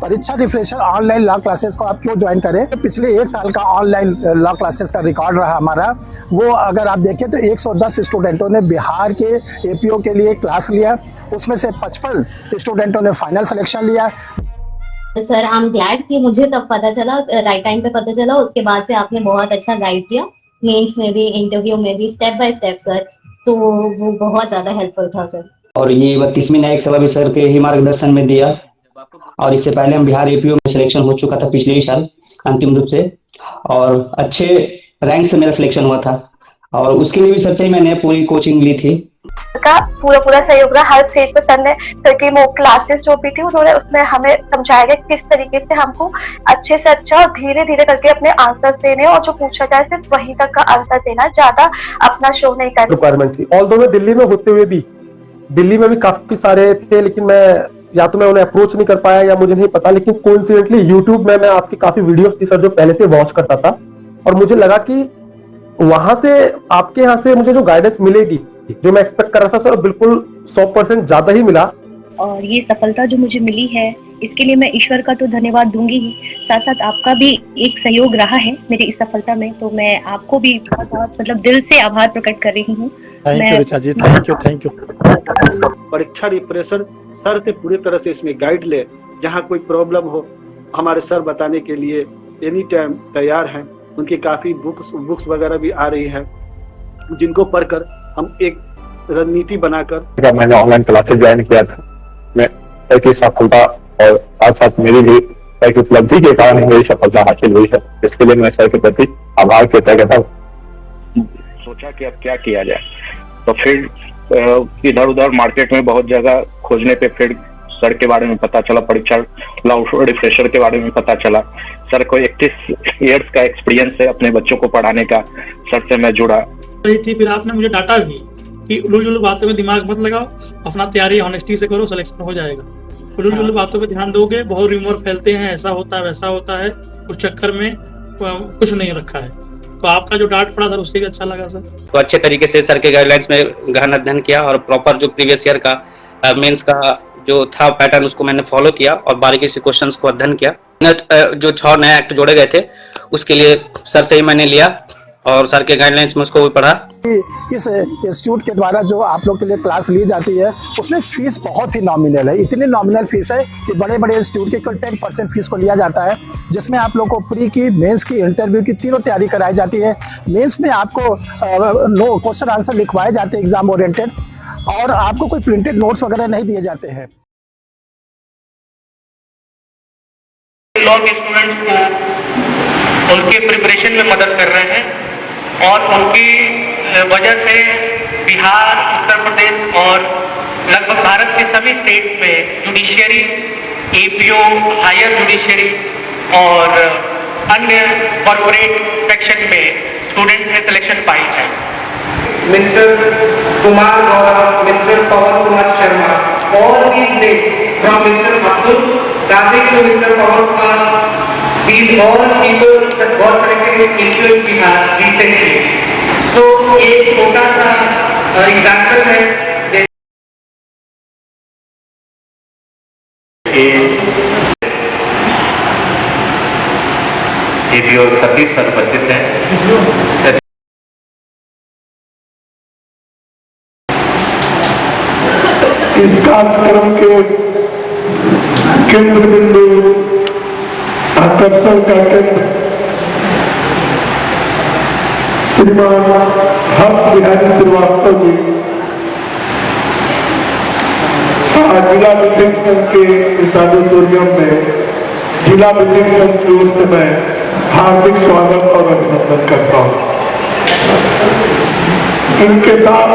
परीक्षा refresher online law classes को आप क्यों ज्वाइन करें? पिछले 1 साल का ऑनलाइन लॉ क्लासेस का रिकॉर्ड रहा हमारा, वो अगर आप देखें तो 110 स्टूडेंटों ने बिहार के एपीओ के लिए क्लास लिया, उसमें से 55 स्टूडेंटों ने फाइनल सिलेक्शन लिया। सर आई एम ग्लैड कि मुझे तब पता चला, राइट टाइम पे पता चला। उसके बाद से आपने बहुत अच्छा गाइड किया, मेंस में भी, इंटरव्यू में भी, स्टेप बाय स्टेप सर, तो वो बहुत ज्यादा हेल्पफुल था सर। और ये 32वीं न्यायिक सभा भी सर के ही मार्गदर्शन में दिया, और इससे पहले हम बिहार एपीओ में सिलेक्शन हो चुका था पिछले ही साल अंतिम रूप से, और अच्छे रैंक से मेरा सिलेक्शन हुआ था, और उसके लिए भी सर से ही मैंने पूरी कोचिंग ली थी। का पूरा सहयोग रहा हर स्टेज पे। सर ने सर की मॉक क्लासेस जो भी थी उन्होंने उसमें हमें समझाया गया किस तरीके से हमको अच्छे से अच्छा और धीरे धीरे करके अपने आंसर देने, और जो पूछा जाए सिर्फ वहीं तक का आंसर देना, ज्यादा अपना शो नहीं करना। रिक्वायरमेंट थी। ऑल्दो मैं दिल्ली में होते हुए भी, दिल्ली में भी काफी सारे थे, लेकिन मैं या तो मैं उन्हें अप्रोच नहीं कर पाया या मुझे नहीं पता, लेकिन कोइंसिडेंटली यूट्यूब में मैं आपकी काफी वीडियोस थी सर जो पहले से वॉच करता था, और मुझे लगा कि वहां से आपके यहाँ से मुझे जो गाइडेंस मिलेगी, जो मैं एक्सपेक्ट कर रहा था सर, बिल्कुल 100% ज्यादा ही मिला। और ये सफलता जो मुझे मिली है, इसके लिए मैं ईश्वर का तो धन्यवाद दूंगी ही, साथ साथ आपका भी एक सहयोग रहा है मेरी इस सफलता में, तो मैं आपको भी बहुत मतलब दिल से आभार प्रकट कर रही हूँ। Thank you Richa ji, thank you. परीक्षा रिफ्रेशर सर से पूरी तरह से इसमें गाइड ले, जहाँ कोई प्रॉब्लम हो हमारे सर बताने के लिए एनी टाइम तैयार हैं। उनकी काफी बुक्स वगैरह भी आ रही है, जिनको पढ़कर हम एक रणनीति बनाकर। मैंने ऑनलाइन क्लासेस ज्वाइन किया था, मैं की सफलता और साथ साथ मेरी भी एक उपलब्धि के कारण मेरी सफलता हासिल हुई है, इसके लिए मैं सर के प्रति आभार व्यक्त करता हूँ। सोचा कि अब क्या किया जाए, तो फिर इधर उधर मार्केट में बहुत जगह खोजने पे फिर सर के बारे में पता चला, परीक्षा लॉ रिफ्रेशर के बारे में पता चला। सर को 31 ईयर्स का एक्सपीरियंस है अपने बच्चों को पढ़ाने का, सर से मैं जुड़ा। फिर आपने मुझे डांटा भी कि उलझुल बातों में दिमाग मत लगाओ, अपना तैयारी ऑनेस्टी से करो, सिलेक्शन हो जाएगा। उलझुल बातों पे ध्यान दोगे, बहुत रिमोर फैलते हैं, ऐसा होता है वैसा होता है, उस चक्कर में कुछ नहीं रखा है। तो आपका जो डांट पड़ा सर, उससे भी अच्छा लगा सर। तो अच्छे तरीके से सर के गाइडलाइंस में गहन अध्ययन किया, और प्रॉपर जो प्रीवियस ईयर का मेंस का जो था पैटर्न उसको मैंने फॉलो किया, और बारीकी से क्वेश्चंस को अध्ययन किया। जो 6 नए एक्ट जोड़े गए थे उसके लिए सर से ही मैंने लिया, और सर के गाइडलाइंस में उसको भी पढ़ा। इस इंस्टीट्यूट के द्वारा जो आप लोग के लिए क्लास ली जाती है, उसमें फीस बहुत ही नॉमिनल है। इतनी नॉमिनल फीस है कि बड़े बड़े इंस्टीट्यूट की कुल 10% फीस को लिया जाता है, जिसमें आप लोग को प्री की, मेंस की, इंटरव्यू की तीनों तैयारी कराई जाती है। मेंस में आपको क्वेश्चन आंसर लिखवाए जाते हैं एग्जाम ओरिएंटेड, और आपको कोई प्रिंटेड नोट्स वगैरह नहीं दिए जाते हैं। लॉ के स्टूडेंट्स को उनके प्रिपरेशन में मदद कर रहे हैं, और उनकी वजह से बिहार, उत्तर प्रदेश और लगभग भारत के सभी स्टेट्स में जुडिशियरी, एपीओ, हायर जुडिशियरी और अन्य कॉर्पोरेट सेक्शन में स्टूडेंट्स ने सिलेक्शन पाई है। Mister Kumar Gaurav, mister Pawan Kumar Sharma, all these names from Mr. Abdul Rafiq to Mr. Pawan Kumar, these all people got selected in Institute Bihar recently. So एक छोटा सा example है, APO Satish sir उपस्थित हैं। इस कार्यक्रम के केंद्र बिंदु, आकर्षण का केंद्र श्रीमान हर्ष बिहारी श्रीवास्तव जी, जिला मीटिंग संघ के इस ऑडिटोरियम में जिला मीटिंग संघ की ओर से मैं हार्दिक स्वागत और अभिनंदन करता हूँ। इनके साथ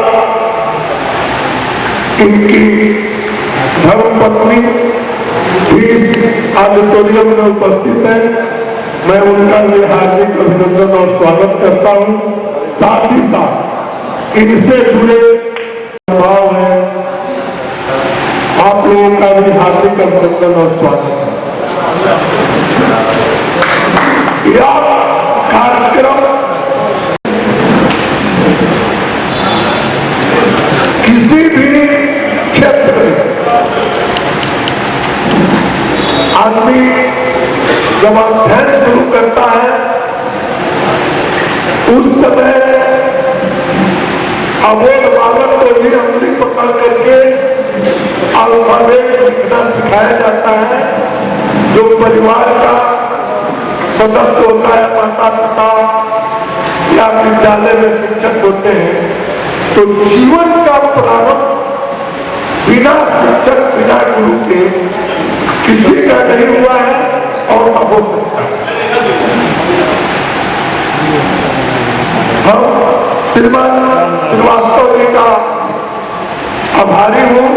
इनकी धर्मपत्नी भी ऑडिटोरियम में उपस्थित है, मैं उनका ये हार्दिक अभिनंदन और स्वागत करता हूँ। साथ ही साथ इनसे जुड़े भाव है, आप लोगों का भी हार्दिक अभिनंदन और स्वागत है। यह कार्यक्रम किसी भी क्षेत्र में आदमी जब अध्ययन शुरू करता है उस समय अबोध बालक को भी अंगुली पकड़ करके अल्फाबेट लिखना सिखाया जाता है। जो परिवार का सदस्य होता है, माता पिता या विद्यालय में शिक्षक होते हैं, तो जीवन का प्रारंभ बिना शिक्षक बिना गुरु के किसी का नहीं हुआ है और न हो सकता। हम श्रीमान श्रीवास्तव जी का आभारी हूँ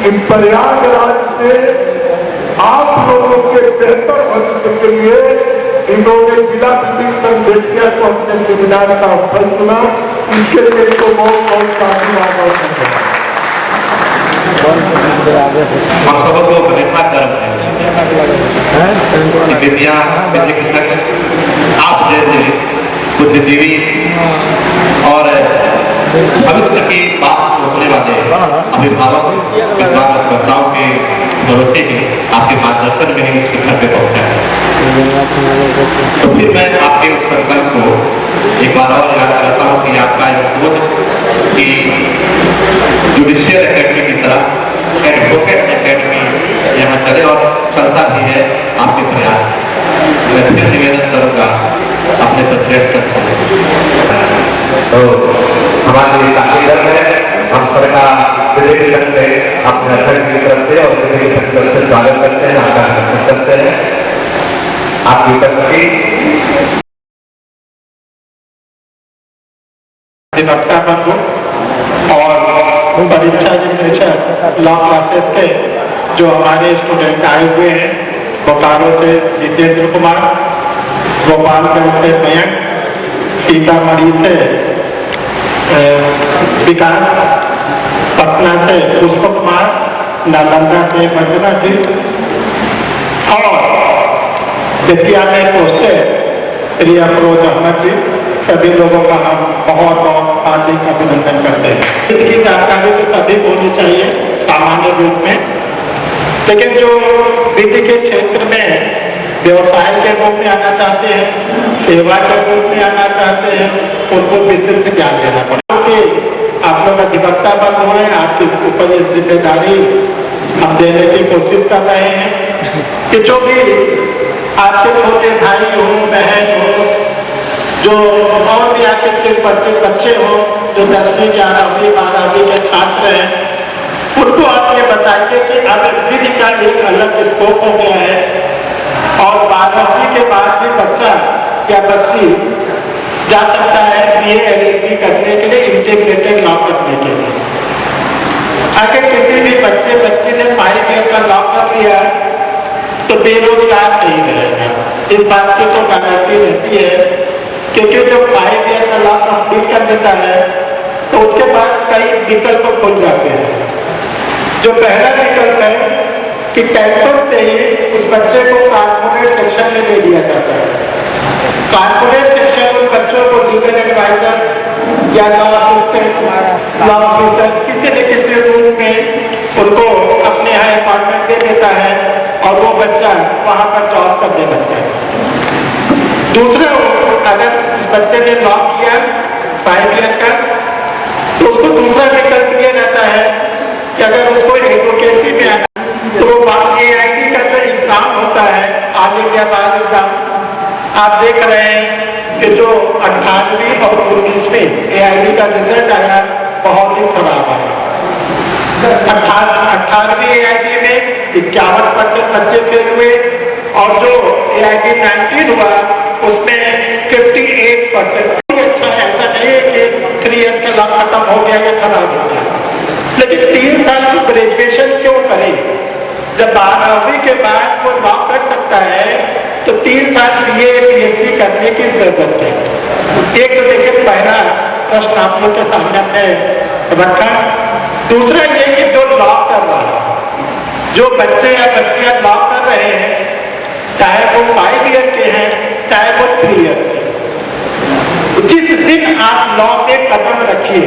कि प्रयागराज से आप लोगों के बेहतर भविष्य के लिए इन्होंने जिला विधिक संघ बेतिया को अपने सेमिनार का फल चुना। इसके लिए तो बहुत बहुत धन्यवाद। हम सबको धन्यवाद करते हैं। विद्या विधिक संघ आप जैसे बुद्धिजीवी और भविष्य की बात सोचने वाले अभिभावक विद्वानों के भरोसे ही आपके मार्गदर्शन में ही उसके घर पे पहुंचा है। तो फिर मैं आपके उस संकल्प को एक बार और याद करता हूँ कि आपका यह सोच कि जुडिशियल एकेडमी की तरह एडवोकेट एकेडमी यहाँ चले और चलता भी है आपके प्रयास। मैं फिर निवेदन करूँगा अपने प्रेस करता हूँ। तो हमारे काफी गर्व है, हम सबका विधिक संघ में अपने अध्यक्ष की तरफ से और विधिक संघ की तरफ से स्वागत करते हैं, आपका अभिनंदन करते हैं। आपकी उपस्थिति अधिवक्ता बंधु और परीक्षा निदेशक लॉ क्लासेस के जो हमारे स्टूडेंट आए हुए हैं, बोकारो से जितेंद्र कुमार, गोपालगंज से मयंक, सीतामढ़ी से विकास, पटना से पुष्प कुमार, नालंदा से मंजना जी और बेतिया में पोस्टेड श्री अफरोज अहमद जी, सभी लोगों का हम बहुत बहुत हार्दिक अभिनंदन करते हैं। इसकी जानकारी तो सभी को होनी चाहिए सामान्य रूप में, लेकिन जो विधि के क्षेत्र में व्यवसाय के रूप में आना चाहते हैं, सेवा के रूप में आना चाहते हैं, उनको विशिष्ट ज्ञान देना पड़ेगा। आप लोग अधिवक्ता बन हो रहे हैं, आपकी ऊपर ये जिम्मेदारी हम देने की कोशिश कर रहे हैं कि जो भी आपके छोटे भाई हो, बहन हो, जो और भी आपके बच्चे हो जो 10वीं 11वीं 12वीं के छात्र हैं, उनको आप ये बताइए कि अब विधि का एक अलग स्कोप हो गया है और 12वीं के बाद भी बच्चा या बच्ची जा सकता है BA LLB करने के लिए, इंटीग्रेटेड लॉ करने के लिए। अगर किसी भी बच्ची ने 5 ईयर का लॉ कर लिया तो बेरोजगार नहीं रहेगा, इस बात की तो गारंटी रहती है, क्योंकि जब 5 ईयर का लॉ कंप्लीट कर देता है तो उसके पास कई विकल्प खुल जाते हैं। जो पहला विकल्प है कि कैंपस से ही उस बच्चे को कॉर्पोरेट सेक्शन में ले लिया जाता है। कॉर्पोरेट सेक्शन उन बच्चों को लीगल एडवाइजर या लॉ असिस्टेंट, लॉ ऑफिसर किसी न किसी रूप में उनको अपने यहाँ अपार्टमेंट दे देता है और वो बच्चा वहाँ पर जॉब करने लगता है। दूसरा, अगर उस बच्चे ने लॉ किया 5 ईयर का तो उसको दूसरा विकल्प ये रहता है कि अगर उसको एडवोकेसी में आना तो वो AIT का जो एग्जाम होता है, ऑल इंडिया बार एग्जाम, आप देख रहे हैं कि जो 18वीं और 19वीं AIT का रिजल्ट आया बहुत ही खराब आया। 18वीं AIT में 51% बच्चे फेल हुए और जो AIT 19 हुआ उसमें 58%। अच्छा, ऐसा नहीं है कि 3 इयर्स का लॉ खत्म हो गया या खराब हो गया, लेकिन 3 साल की ग्रेजुएशन क्यों करें? जब 12वीं के बाद वो लॉ कर सकता है तो 3 साल BA BSc करने की जरूरत है। एक तो देखिए पहला प्रश्न आप लोग के सामने हमने रखा। दूसरा ये कि जो लॉ कर रहा है, जो बच्चे या बच्चियां लॉ कर रहे हैं, चाहे वो 5 ईयर के हैं चाहे वो 3 ईयर्स के, जिस दिन आप लॉ में कदम रखिए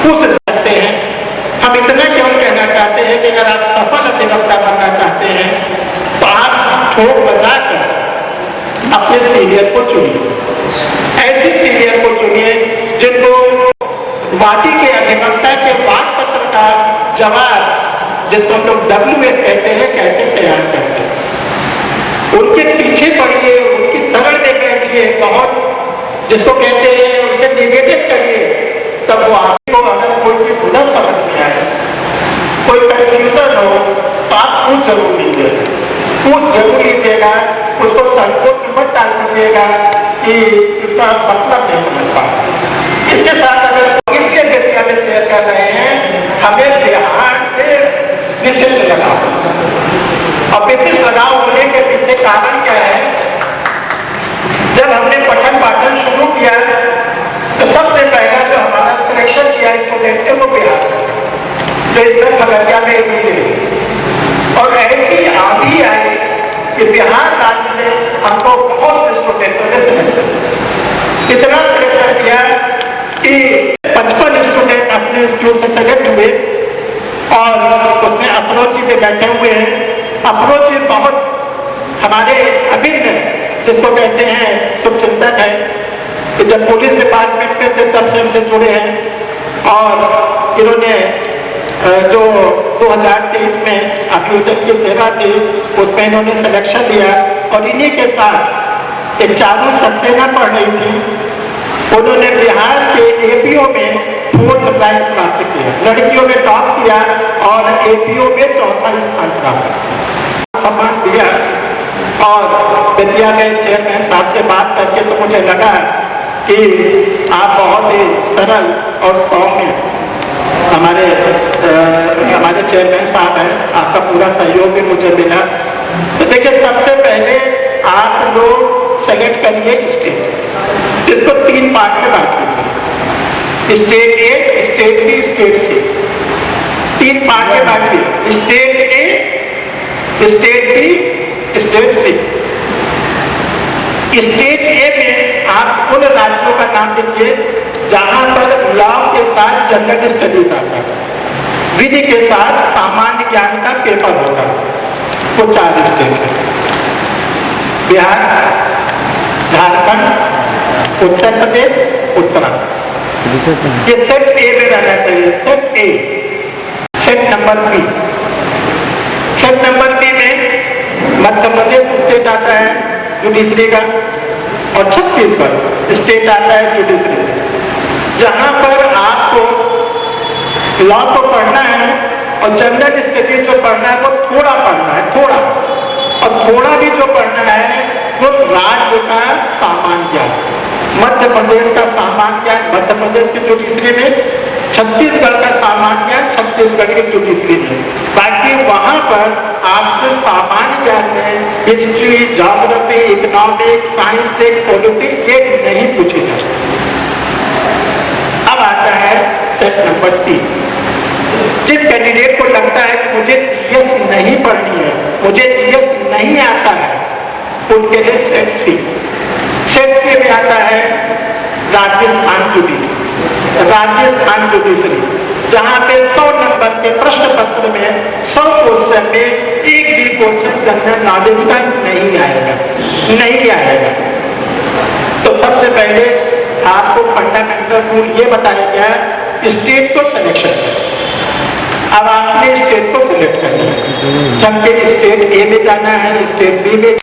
उस सकते हैं। हम इतना केवल कहना चाहते हैं कि अगर आप सफल अधिवक्ता बनना चाहते हैं तो ठोक बजाकर अपने सीनियर को चुनिए। ऐसे सीनियर को चुनिए जिनको वादी के अधिवक्ता के वाद पत्र का जवाब, जिसको हम लोग WS कहते हैं, कैसे तैयार करते हैं। उनके पीछे पड़िए, उनकी शरण में बैठिए, बहुत जिसको कहते हैं उनसे निवेदन करिए, तब वो आपको अगर कोई भी बुरा समझ में आए, कोई कंफ्यूजन हो, तो आप पूछ जरूर लीजिएगा, पूछ जरूर लीजिएगा, उसको संकोच में मत डाल दीजिएगा कि इसका मतलब नहीं समझ पा। इसके साथ अगर इसलिए व्यक्तियां में शेयर कर रहे हैं, हमें बिहार से विशिष्ट लगाव, और विशिष्ट लगाव होने के पीछे कारण क्या है? जब हमने पठन पाठन शुरू किया तो सबसे पहला जो हमारा सिलेक्शन किया स्टूडेंट है वो बिहार, जो इसमें खगड़िया में मिले, और ऐसी आंधी आई कि बिहार राज्य में हमको बहुत से स्टूडेंटों ने सिलेक्शन, इतना सिलेक्शन किया कि 55 स्टूडेंट अपने इंस्टीट्यूट से सेलेक्ट हुए, और उसमें अप्रोच में बैठे हुए हैं। अप्रोच बहुत हमारे अभिन्न, जिसको कहते हैं शुभचिंतक है, कि जब पुलिस डिपार्टमेंट में थे तब से हमसे जुड़े हैं, और इन्होंने जो 2023 में अभ्युदय की सेवा थी उसमें इन्होंने सिलेक्शन लिया, और इन्हीं के साथ एक चालू सक्सेना पढ़ रही थी, उन्होंने बिहार के APO में 4th रैंक प्राप्त किया, लड़कियों में टॉप किया और APO में 4था स्थान प्राप्त, सम्मान दिया। और विद्यालय चेयरमैन साहब से बात करके तो मुझे लगा कि आप बहुत ही सरल और सौम्य हमारे चेयरमैन साहब हैं, आपका पूरा सहयोग भी मुझे मिला। तो देखिए, सबसे पहले आप लोग सेलेक्ट करिए स्टेट, इसको 3 पार्ट में बांट कीजिए, state A, state B, state C, 3 part में बांटिए, state A, state B, state C। State A में आप उन राज्यों का नाम लिखिए जहां पर लॉ के साथ जनरल स्टडीज आता है, विधि के साथ सामान्य ज्ञान का पेपर होगा। वो 4 स्टेट है, बिहार, झारखंड, उत्तर प्रदेश, उत्तराखंड। ये सेट A में रहना चाहिए, set A। Set number B, set number B में मध्य प्रदेश स्टेट आता है जुडिशरी का, और छत्तीसगढ़ स्टेट आता है जुडिशरी, जहां पर आपको लॉ तो पढ़ना है और जनरल स्टडीज जो पढ़ना है वो थोड़ा पढ़ना है, थोड़ा, और थोड़ा भी जो पढ़ना है वो राज्य का सामान्य ज्ञान, मध्य प्रदेश का सामान्य ज्ञान मध्य प्रदेश की जुडिशरी में, छत्तीसगढ़ का सामान्य ज्ञान छत्तीसगढ़ की जुडिशरी में। बाकी वहां पर आपसे सामान्य ज्ञान में history, geography, economics, science, politics ये नहीं पूछे जाते। अब आता है सेट नंबर 3। जिस कैंडिडेट को लगता है कि मुझे GS नहीं पढ़नी है, मुझे GS नहीं आता है, उनके लिए सेट C। सेट C में आता है राजस्थान जुडिशरी, राजस्थान जुडिशरी, जहां पे 100 नंबर के प्रश्न पत्र में 100 क्वेश्चन में एक भी क्वेश्चन जनरल नॉलेज का नहीं आएगा, नहीं आएगा। तो सबसे पहले आपको फंडामेंटल रूल ये बताया गया, स्टेट को सिलेक्शन करें। अब आपने स्टेट को सिलेक्ट करना है, जब स्टेट A में जाना है, स्टेट B में,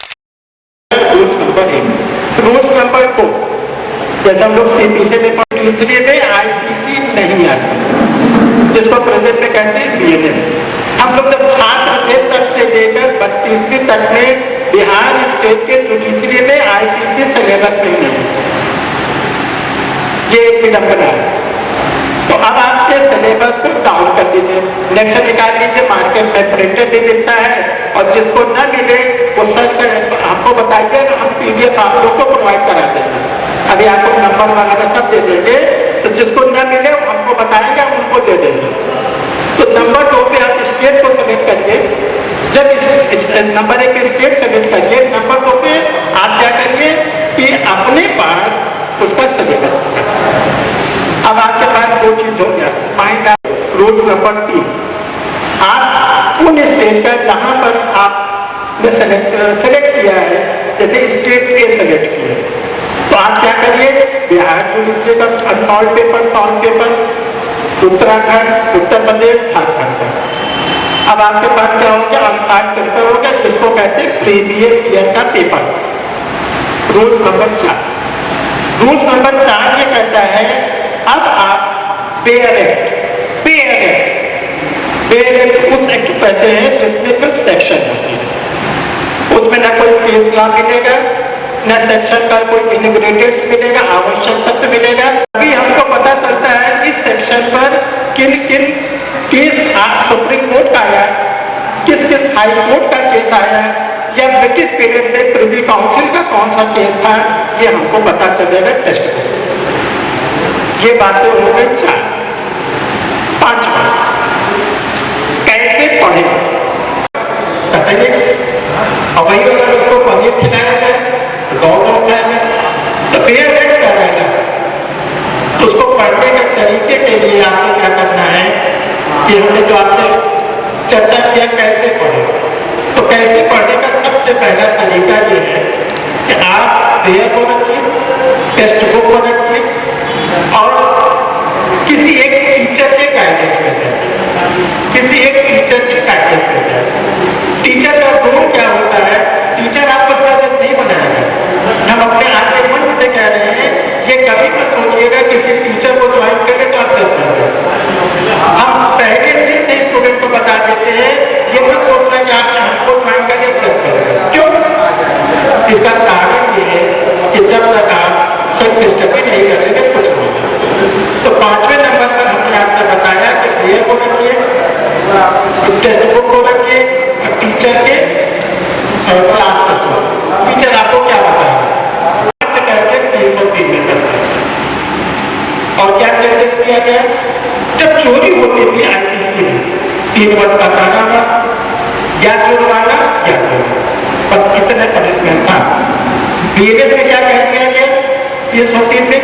रूल्स नंबर 1। रूल्स नंबर 2, जैसे हम लोग CPC में तीसरे में IPC नहीं आता, जिसको प्रेजेंट में कहते हैं BNS। हम लोग जब छात्र थे तब से लेकर 32वीं तक में बिहार स्टेट के जुडिशरी में IPC सिलेबस में नहीं, ये एक विडंबना है। तो अब आपके सिलेबस को डाउन कर दीजिए, नेक्स्ट निकाल लीजिए, मार्केट में प्रिंटेड भी मिलता है, और जिसको न मिले वो सर हमको बताइए, हम PDF आप लोग को प्रोवाइड करा देंगे। अभी आपको नंबर वगैरह सब दे देंगे, तो जिसको न मिले हमको बताएंगे, हम उनको दे देंगे। तो नंबर 2 पे आप स्टेट को सेलेक्ट करिए, जब इस नंबर 1 स्टेट सेलेक्ट करिए, नंबर 2 पे आप क्या करिए कि अपने पास उसका सिलेबस। अब आपके पास 2 चीज हो गया, माइंड रूल्स नंबर 3, आप उन स्टेट का जहां पर आप ने सेलेक्ट किया है, जैसे स्टेट ए सेलेक्ट किया, तो आप क्या करिए, बिहार जुडिशरी का अनसॉल्व पेपर, उत्तराखंड, उत्तर प्रदेश, झारखंड का। अब आपके पास क्या हो गया, अनसॉल्व पेपर हो गया, जिसको कहते हैं प्रीवियस ईयर का पेपर। रूल्स नंबर 4 ये कहता है, अब आप पेयर एक्ट उस एक्ट कहते हैं जिसमें कुछ सेक्शन होती है, उसमें ना कोई केस लॉ मिलेगा, न सेक्शन का कोई इंटीग्रेटेड मिलेगा, आवश्यक तत्व मिलेगा। अभी हमको पता चलता है इस सेक्शन पर किन किन केस सुप्रीम कोर्ट का आया, किस हाई कोर्ट का केस आया, या ब्रिटिश पीरियड में प्रिवी काउंसिल का कौन सा केस था, ये हमको पता चलेगा टेक्स्ट बुक से। ये बातें हो गई 4। 5वां, कैसे पढ़े, बताइए। और वही अगर उसको पनीर खिलाया जाए, गौरव उठाया जाए, तो पेयर एक्ट कराएगा। उसको पढ़ने के तरीके के लिए आपको क्या करना है, कि हमने जो आपसे चर्चा किया कैसे पढ़े, तो कैसे पढ़ने का सबसे पहला तरीका ये है कि आप पेयर को रखिए, टेक्स्ट बुक को रखिए, और किसी एक टीचर के गाइडेंस में जाए, टीचर का रोल क्या होता है, टीचर आपको जज नहीं बनाएगा। हम अपने आज के मंच से कह रहे हैं, ये कभी मत सोचिएगा किसी टीचर को ज्वाइन करके तो आप चल जाएंगे। हम पहले दिन से स्टूडेंट को बता देते हैं, ये मत सोचना कि आपने हमको ज्वाइन करके चल जाएंगे। क्यों? इसका कारण ये है कि जब तक आप सेल्फ स्टडी नहीं करेंगे कुछ नहीं। तो 5वें नंबर पर हमने आपसे बताया कि पेयर को रखिए, टेक्स्ट बुक को रखिए, टीचर के क्लास को सुनो। टीचर आपको क्या बताएगा, 5 करके 303 में करते हैं। और क्या चेंजेस किया गया, जब चोरी होती थी आईपीसी में 3 वर्ष का कारावास या जुर्माना या बस इतने पनिशमेंट था। बीएनएस में क्या कह दिया गया, 303 में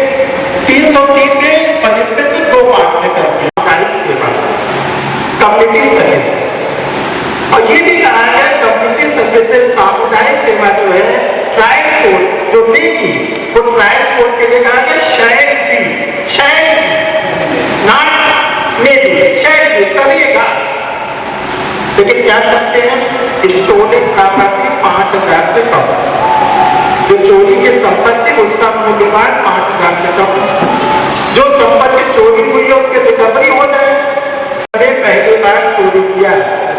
पनिशमेंट 2 पार्ट में करते हैं, सेवा, कम्युनिटी सर्विस। और ये भी कहा है कम्युनिटी सर्विसेज सामुदायिक सेवा जो है ट्रायल कोर्ट जो देगी, वो ट्रायल कोर्ट के लिए कहा गया शायद करिएगा, लेकिन क्या सकते हैं, स्टोलन प्रॉपर्टी 5000 से कम, जो चोरी की संपत्ति उसका मूल्यवान 5000 से कम, जो संपत्ति चोरी हुई है उसके रिकवरी हो जाए। पहली बार चोरी किया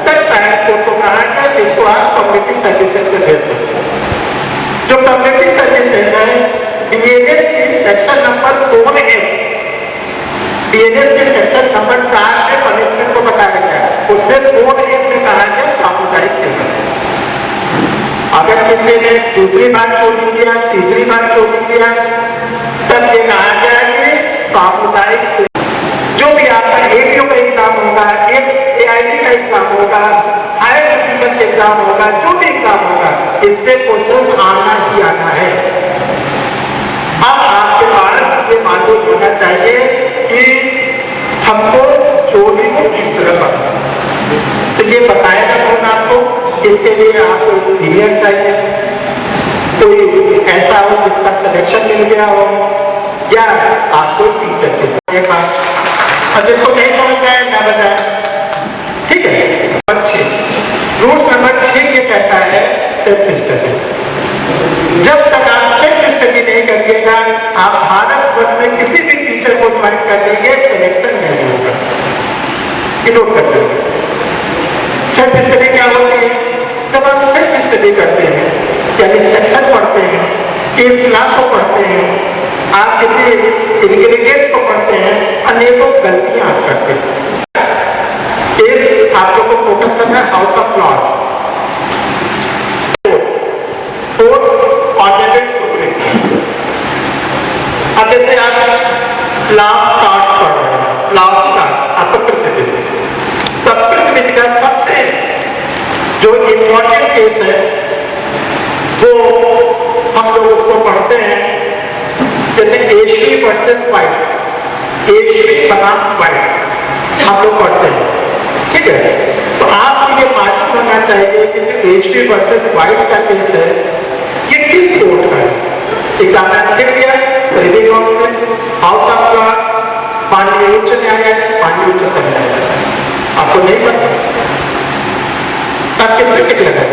तब ट्रायल कोर्ट को कहा था कि इसको आप कम्युनिटी सर्विसेज में भेज दो। जो कम्युनिटी सर्विसेज है, बीएनएस की सेक्शन नंबर 4A, बीएनएस के सेक्शन नंबर 4 में पनिशमेंट को बताया गया, उसमें 4A में कहा गया सामुदायिक सेवा। अगर किसी ने दूसरी बार चोरी किया, तीसरी बार चोरी किया, तब ये कहा गया कि सामुदायिक सेवा। जो भी आपका एपीओ का एग्जाम होगा, एआईटी का एग्जाम होगा, हायर एजुकेशन का एग्जाम होगा, जो भी एग्जाम होगा, इससे क्वेश्चंस आना ही आना है। अब आपके पास ये मालूम होना चाहिए कि हमको चोरी को किस तरह पढ़ना, तो ये बताया था आपको। इसके लिए आपको एक सीनियर चाहिए, कोई ऐसा हो जिसका सिलेक्शन मिल गया हो, या आपको टीचर के पास, और जिसको नहीं समझ में आए ना बताए, ठीक है। नंबर 6, रूल्स नंबर 6 ये कहता है सेल्फ स्टडी। जब तक आप सेल्फ स्टडी नहीं करिएगा, आप भारतवर्ष में किसी भी टीचर को ज्वाइन कर लेंगे, सिलेक्शन नहीं होगा। नोट करते हैं, सेल्फ स्टडी क्या होती है, जब आप सेल्फ स्टडी करते हैं, यानी सेक्शन पढ़ते हैं, केस लॉ को पढ़ते हैं, आप किसी इंग्रेडिएंट्स को पढ़ते हैं, अनेकों गलतियां आप करते हैं। केस आप लोग को फोकस करना है house of law, ordinate supreme. अब जैसे आप लॉ कार्ड पढ़ रहे हैं, लॉ कार्ड आपको प्रतिनिधि, तब प्रतिनिधि का सबसे जो इम्पोर्टेंट केस है वो हम लोग उसको पढ़ते हैं, जैसे एशवी वर्सेस वाइट, एशवी बनाम वाइट हम लोग पढ़ते हैं, ठीक है। तो आपको ये मालूम होना चाहिए कि जो HP वर्सेस वाइट का केस है ये किस कोर्ट का है। एग्जामिनर लिख दिया privy council, house of law, माननीय उच्च न्यायालय, माननीय उच्चतम न्यायालय। आपको नहीं पता तब किसने टिक लगाई,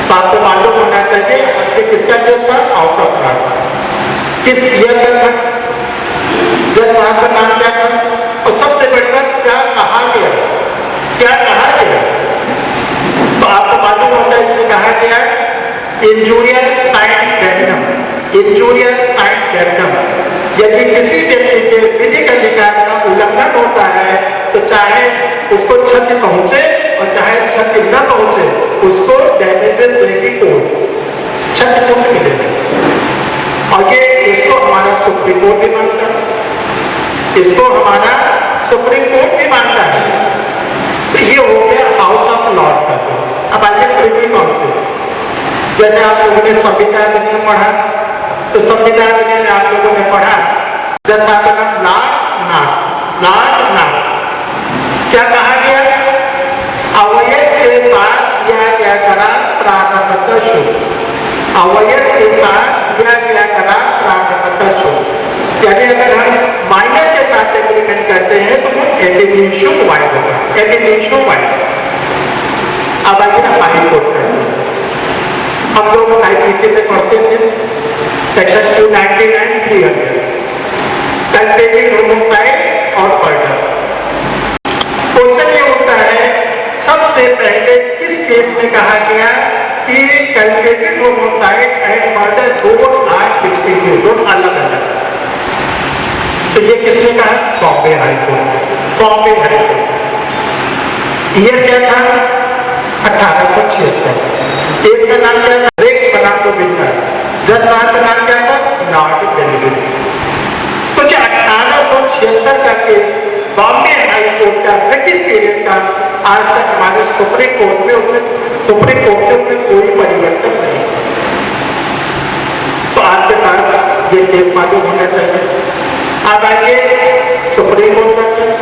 तो आपको मालूम होना चाहिए कि किसका केस था, हाउस ऑफ लॉ, किस ईयर का था, जज साहब का नाम क्या था, और सबसे बढ़कर क्या कहा गया, क्या कहा गया। तो आपको मालूम होता है इसमें कहा गया इंजूरियर साइन कैरिटम, इंजूरियर साइन कैरिटम। यदि किसी व्यक्ति के विधिक अधिकार का उल्लंघन होता है तो चाहे उसको क्षति पहुंचे और चाहे क्षति न पहुंचे उसको डैमेजेस देगी कोर्ट, क्षतिपूर्ति मिलेगी। और ये इसको हमारा सुप्रीम कोर्ट भी मानता है, इसको हमारा सुप्रीम कोर्ट भी मानता है। तो ये हो गया हाउस ऑफ लॉर्ड का। अब आइए प्रिवी काउंसिल, जैसे आप लोगों ने संविधान अधिनियम पढ़ा तो संविधान अधिनियम में आप लोगों ने पढ़ा जैसा नाट क्या कहा गया, अवयस के साथ किया गया करार प्रारंभतः शुभ, अवयस के साथ किया गया करार प्रारंभतः शुभ। यानी अगर हम माइनर के साथ एग्रीमेंट करते हैं तो वो एग्रीमेंशो वाइड होगा, एग्रीमेंशो वाइड। अब आइए ना हाई कोर्ट का, हम लोग IPC में पढ़ते थे सेक्शन 299 300 कंटेनिंग होमोसाइड और मर्डर। क्वेश्चन ये होता है सबसे पहले किस केस में कहा गया कि कंटेनिंग होमोसाइड एंड मर्डर दोनों आर डिस्टिंक्ट, दोनों अलग अलग। तो ये किसने कहा, Bombay high court, Bombay high court. ये क्या था 1876। केस का नाम क्या था, रेक्स बनाम को बिल्डर, जज साहब का नाम क्या था, लॉर्ड डेलिवेट। तो क्या 1876 का केस बॉम्बे हाई कोर्ट का ब्रिटिश पीरियड का आज तक हमारे सुप्रीम कोर्ट में उसमें कोई परिवर्तन नहीं। तो आपके पास ये केस मालूम होना चाहिए। अब आइए सुप्रीम कोर्ट का केस,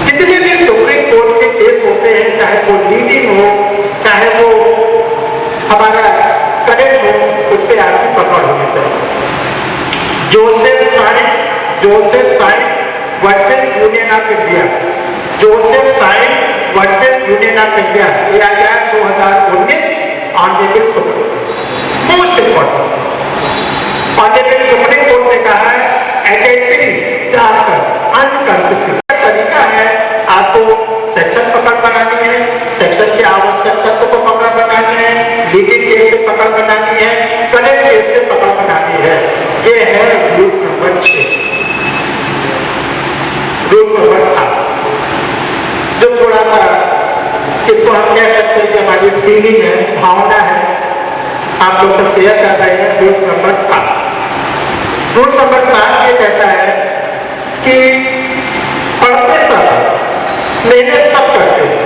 जितने भी सुप्रीम कोर्ट के केस होते हैं, चाहे वो लीडिंग हो चाहे वो हमारा करेक्ट हो, उस पर आपकी पकड़ होनी चाहिए। Joseph Shine versus Union of India, Joseph Shine versus Union of India, ये आ गया 2019 honourable Supreme, most important honourable Supreme Court ने कहा है एडेंटिटी चार्टर अनकॉन्स्टिट्यूशनल तरीका है। आपको सेक्शन पकड़ बनानी है, सेक्शन की आवश्यकता को पकड़ बनानी है, लीगल केस पे पकड़ बनानी है, करेक्ट केस पे पकड़ बनानी है। ये है रूल्स नंबर 6, रूल्स नंबर 7, जो थोड़ा सा इसको हम कह सकते हैं कि हमारी फीलिंग है, भावना है, आप लोग से शेयर कर रहे हैं। रूल्स नंबर 7, रूल्स नंबर 7 ये कहता है कि पढ़ते समय मेहनत सब करते हैं,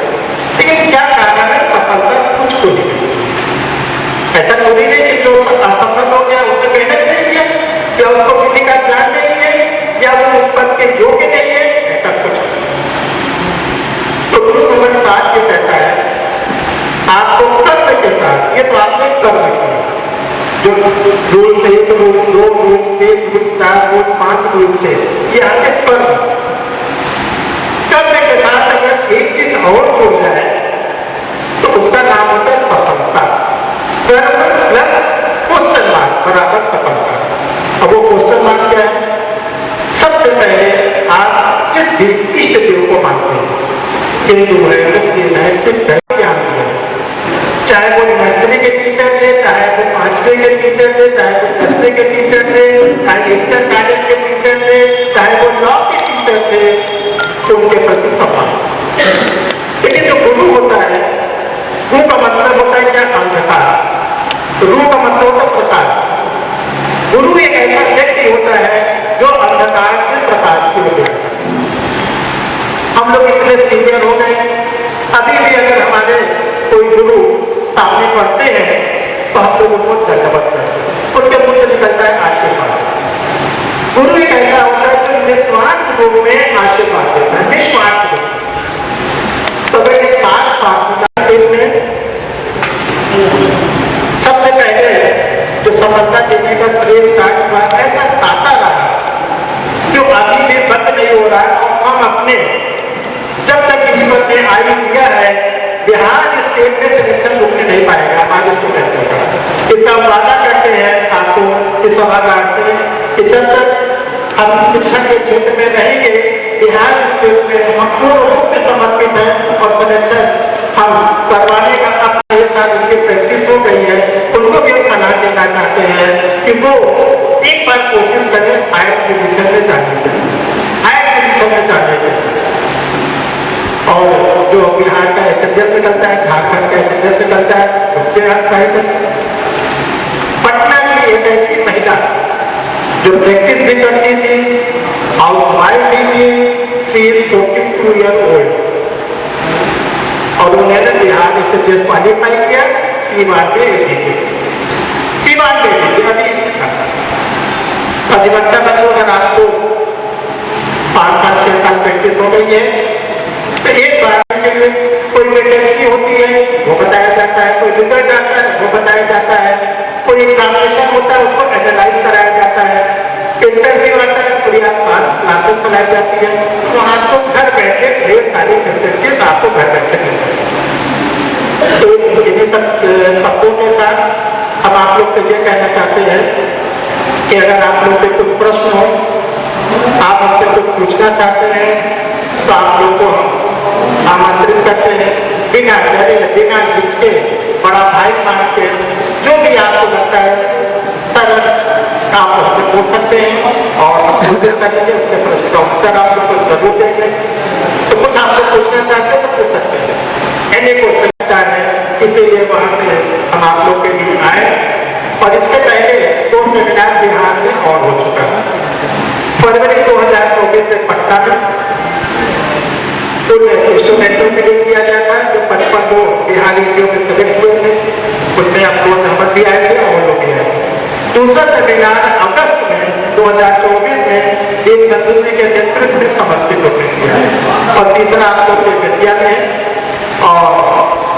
लेकिन क्या कारण है सफलता कुछ को नहीं। ऐसा कोई नहीं कि जो असफल हो गया उसने मेहनत नहीं किया, या उसको विधि का ज्ञान नहीं है, या वो उस पद के योग्य नहीं है, ऐसा कुछ नहीं। तो रूल्स नंबर 7 ये कहता है आपको कर्म के साथ, ये तो आपने कर्म किया, जो rules 1, rules 2, rules 3, rules 4, rules 5, rules 6, ये आपके कर्म के साथ अगर एक चीज और जुड़ जाए तो उसका नाम होता है सफलता। कर्म प्लस क्वेश्चन मार्क बराबर सफलता। अब वो क्वेश्चन मार्क क्या है, सबसे पहले आप जिस भी इष्ट देव को मानते हैं, हिंदू है, मुस्लिम है, सिख है, ज्ञान है, चाहे वो नर्सरी के टीचर थे, चाहे वो 5वीं के टीचर थे, चाहे वो 10वीं के टीचर थे, चाहे इंटर कॉलेज के टीचर थे, चाहे वो लॉ के टीचर थे, तो उनके प्रति सम्मान। लेकिन जो गुरु होता है, गुरु का मतलब होता है क्या, अंधकार, रू का मतलब होता है प्रकाश। गुरु एक ऐसा व्यक्ति होता है जो अंधकार से प्रकाश की ओर जाता है। हम लोग इतने सीनियर हो गए, अभी भी अगर हमारे कोई गुरु सामने पढ़ते हैं तो हम लोग उनको दंडवत करते हैं, उनके मुंह से निकलता है आशीर्वाद। गुरु एक ऐसा होता है जो निस्वार्थ रूप में आशीर्वाद देता है, निस्वार्थ रूप। तो मेरे 7 बिहार स्टेट में सिलेक्शन रुकने नहीं पाएगा हमारे स्टूडेंटों का। इसका वादा करते हैं आपको इस सभागार से कि जब तक हम शिक्षा के क्षेत्र में रहेंगे, बिहार स्टेट में हम पूर्ण रूप में समर्पित हैं और सिलेक्शन हम करवाने का अब 1 साल उनकी प्रैक्टिस हो गई है। उनको भी हम सलाह देना चाहते हैं कि वो एक बार कोशिश करें हायर एजुकेशन में जाने की, हायर एजुकेशन में जाने की। और जो बिहार का HSS निकलता है, झारखंड का HSS निकलता है, उसके आप पटना की एक ऐसी महिला जो प्रैक्टिस भी करती थी, हाउस वाइफ भी थी, शी इज 42 ईयर ओल्ड और उन्होंने बिहार HSS क्वालिफाई किया, सीवान ले लीजिए, सीवान ले लीजिए। अभी इसी साल अधिवक्ता बनो, अगर आपको 5 साल 6 साल प्रैक्टिस हो गई है तो एक बार के लिए कोई वैकेंसी होती है वो बताया जाता है, कोई रिजल्ट आता है वो बताया जाता है, कोई एग्जामिनेशन होता है उसको एनालाइज कराया जाता है, इंटरव्यू आता है, फ्री ऑफ कॉस्ट क्लासेस चलाई जाती है। तो आपको घर बैठे ढेर सारी फैसिलिटीज आपको घर बैठे मिलती है। तो इन्हीं सब शब्दों के साथ हम आप लोग से ये कहना चाहते हैं कि अगर आप लोग के कुछ प्रश्न हो, आप हमसे कुछ पूछना चाहते हैं तो आप लोग को आमंत्रित करते हैं, बिना डरे बिना हिचके, बड़ा भाई मान के जो भी आपको लगता है सर आप हमसे पूछ सकते हैं और हम कोशिश करेंगे उसके प्रश्न का उत्तर आप लोग को जरूर देंगे। तो कुछ आप लोग पूछना चाहते हैं तो पूछ सकते हैं, एनी क्वेश्चन लगता है, इसीलिए वहां से हम आप लोग के लिए आए। और इसके पहले 2 सेमिनार बिहार में और हो चुका है। फरवरी 2024 में पटना में स्टूडेंटों के लिए किया गया था जो 55 लोग बिहारी में सेलेक्ट हुए थे, उसमें अफरोज अहमद भी आए थे और लोग भी आए थे। दूसरा सेमिनार अगस्त में 2024 में दीनबंधु जी के नेतृत्व में समस्तीपुर में किया और तीसरा आप लोग के बेतिया में। और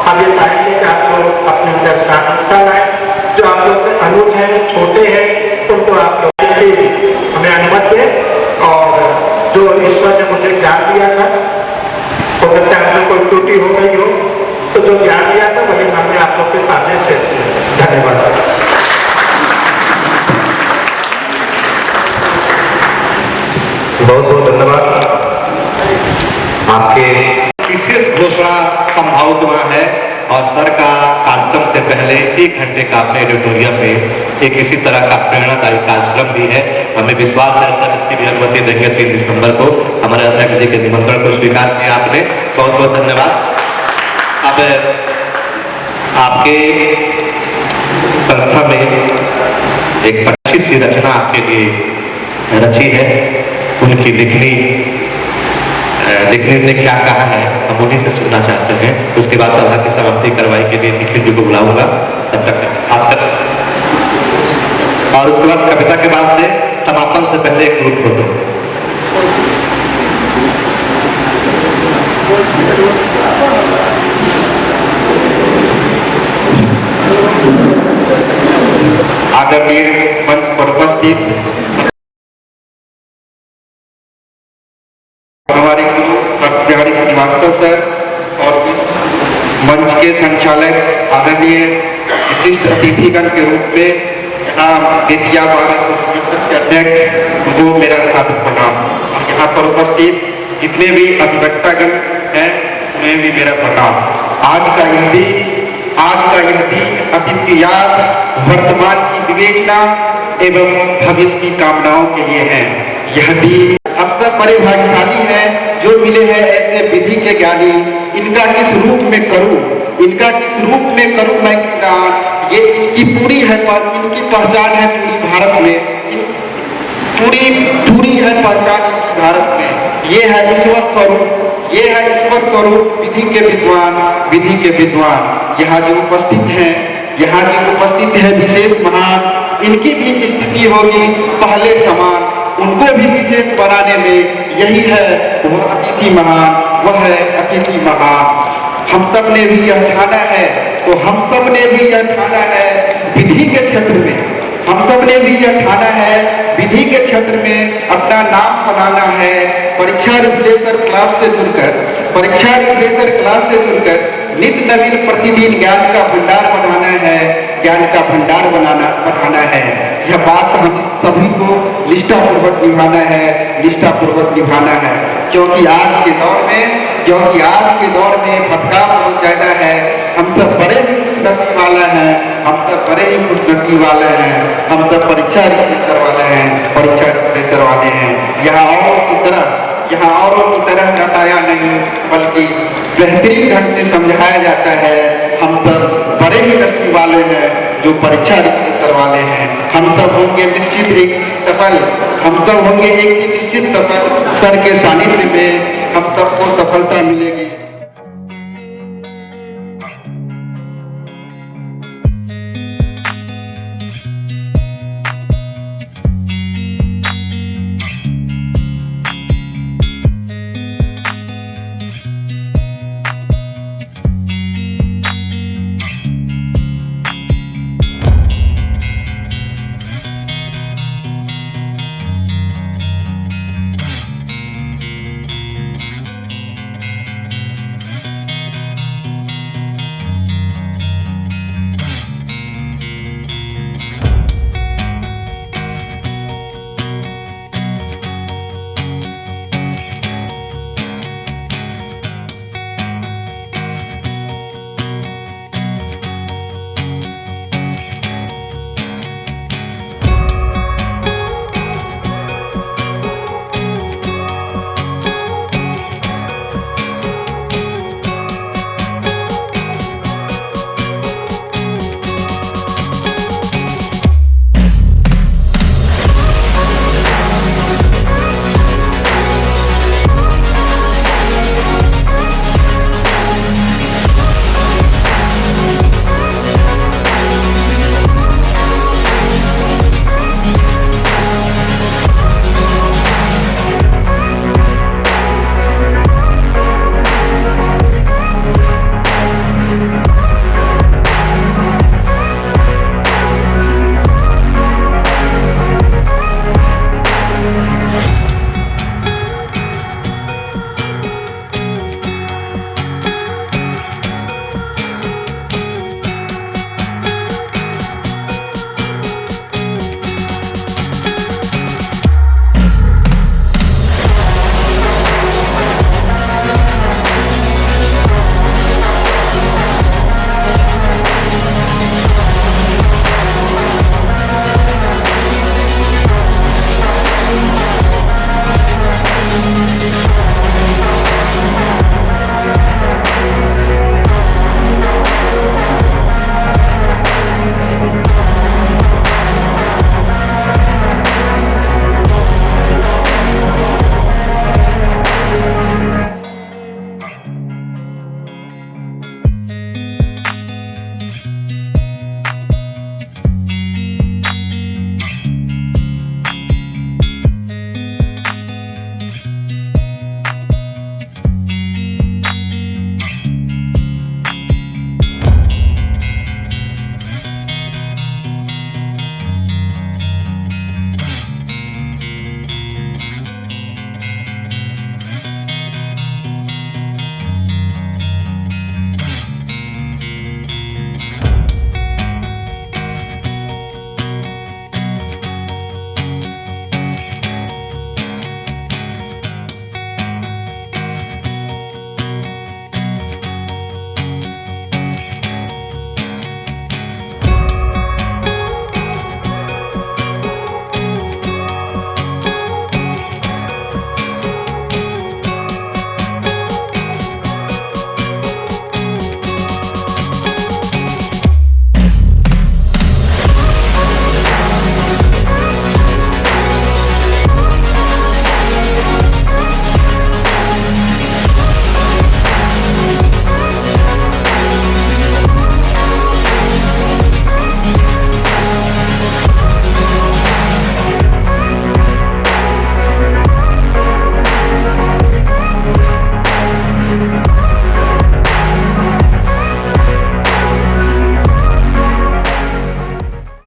हम ये चाहेंगे कि आप लोग अपने अंदर जागरूकता लाएं, जो आप लोग से अनुज हैं, छोटे हैं, उनको आप लोग हमें अनुमति दें। और जो ईश्वर ने मुझे ज्ञान दिया था, हो सकता है आपको कोई त्रुटि हो गई हो, तो जो ज्ञान दिया था वही हमने आप लोग के सामने शेयर किया। धन्यवाद। बहुत बहुत धन्यवाद। आपके विशेष घोषणा संभावित हुआ है और सर का कार्यक्रम से पहले 1 घंटे का अपने ऑडिटोरियम में एक इसी तरह का प्रेरणादायी कार्यक्रम भी है। हमें विश्वास है सर इसकी भी अनुमति देंगे 3 दिसंबर को। हमारे अध्यक्ष जी के निमंत्रण को स्वीकार किया आपने, बहुत बहुत धन्यवाद। अब आपके संस्था में एक अच्छी सी रचना आपके लिए रची है, उनकी लिखनी ने क्या कहा है हम उन्हीं से सुनना चाहते हैं। उसके बाद सभा की समाप्ति करवाई के लिए निखिल जी को बुलाऊंगा तब तक खासकर, और उसके बाद कविता के बाद से समापन से पहले एक ग्रुप फोटो। आदरणीय मंच पर उपस्थित हमारे गुरु बिहारी श्रीवास्तव सर और इस मंच के संचालक आदरणीय विशिष्ट अतिथिगण के रूप में यहाँ बेतिया बार एसोसिएशन के अध्यक्ष को मेरा सादर प्रणाम। और यहाँ पर उपस्थित जितने भी अधिवक्तागण हैं उन्हें भी मेरा प्रणाम। आज का हिंदी अतिथियात वर्तमान की विवेचना एवं भविष्य की कामनाओं के लिए है। यह भी हम सब बड़े भाग्यशाली हैं जो मिले हैं ऐसे विधि के ज्ञानी। इनका किस रूप में करूं मैं ये इनकी पूरी है, इनकी पहचान है पूरी भारत में, पूरी है पहचान इनकी भारत में। ये है ईश्वर स्वरूप विधि के विद्वान। यहाँ जो उपस्थित है विशेष महान, इनकी भी स्थिति होगी पहले समान। उनको भी विशेष बनाने में यही है वह अतिथि महान। हम सब ने भी यह ठाना है, तो हम सब ने भी यह ठाना है विधि के क्षेत्र में, हम सब ने भी यह ठाना है विधि के क्षेत्र में अपना नाम बनाना है। परीक्षा रिफ्रेशर क्लास से जुड़कर नित्य नवीन प्रतिदिन ज्ञान का भंडार बनाना है, ज्ञान का भंडार बढ़ाना है। यह बात हम सभी को निष्ठापूर्वक निभाना है, निष्ठापूर्वक निभाना है, क्योंकि आज के दौर में भटकाव बहुत ज्यादा है। हम सब बड़े ही खुशनसीब वाले हैं, हम सब बड़े ही खुशनसीब वाले हैं, हम सब परीक्षा रिफ्रेशर वाले हैं, परीक्षा रिफ्रेशर वाले हैं। यहाँ औरों की तरह रटाया नहीं, बल्कि बेहतरीन ढंग से समझाया जाता है। हम सब बड़े ही नसीब वाले हैं जो परीक्षा रिफ्रेशर वाले हैं। हम सब होंगे निश्चित एक सफल, हम सब होंगे एक निश्चित सफल। सर के सानिध्य में हम सबको सफलता मिलेगी।